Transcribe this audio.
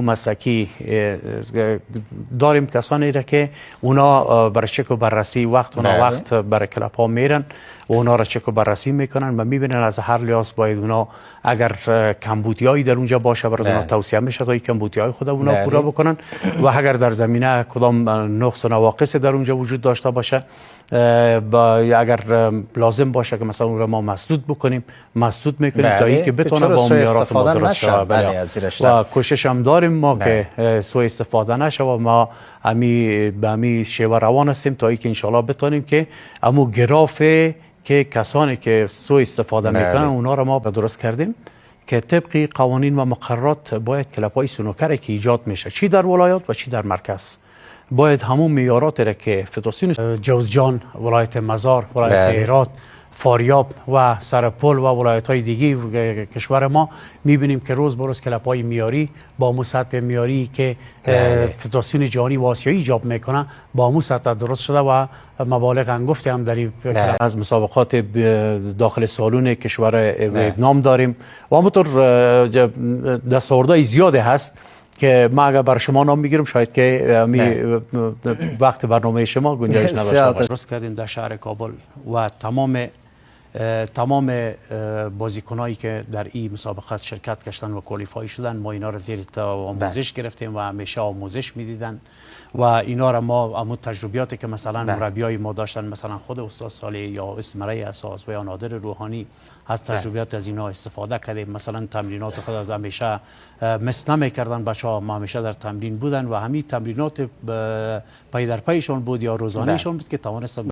مسکی داریم کسانی را که اونا برای چک و بررسی وقت وقت برای کلاب ها میرن و اونا را چک و بررسی میکنن و میبینن از هر لحاظ باید اونا اگر کمبودیایی در اونجا باشه برای اونا توصیه میشه تا کمبودیای خود اونا پورا بکنن و اگر در زمینه کدام نقص و نواقص در اونجا وجود داشته باشه اگر لازم باشه که مثلا اون را ما مسدود بکنیم مسدود میکنیم تا اینکه بتونه با معیارات ما درست شود و کوشش هم داریم ما که سوء استفاده نشه و ما به امی شیوه روان هستیم تا اینکه انشالله بتونیم که امو گراف که کسانی که سوء استفاده میکنن اونا را ما درست کردیم که طبق قوانین و مقررات باید کلپای سنوکر که ایجاد میشه چی در ولایات و چی در مرکز باید همون معیارات را که فدراسیون جوزجان، ولایت مزار، ولایت هرات، فاریاب و سرپل و ولایت های دیگی کشور ما میبینیم که روز به روز کلپای میاری با مو سطح میاری که فدراسیون جهانی و آسیایی ایجاب میکنه با مو سطح درست شده و مبالغ انگفتی هم در این از مسابقات داخل سالون کشور ویتنام داریم و همونطور دستاوردهای زیاده هست که ما اگر بر شما نام میگیرم شاید که وقت برنامه شما گنجایش نداشته باشه. درست کردیم در شهر کابل و تمام بازیکنایی که در این مسابقات شرکت کردن و کوالیفای شدن ما اینا را زیر آموزش گرفتیم و همیشه آموزش میدیدن و اینا را ما همون تجربیاتی که مثلا مربیای ما داشتن مثلا خود استاد صالح یا اسمره اساس و یا نادر روحانی از تجربیات از اینا استفاده کردیم مثلا تمرینات خود همیشه مس نمیکردن بچه‌ها ما همیشه در تمرین بودن و همین تمرینات پی در پیشون بود یا روزانه‌شون بود که توانستن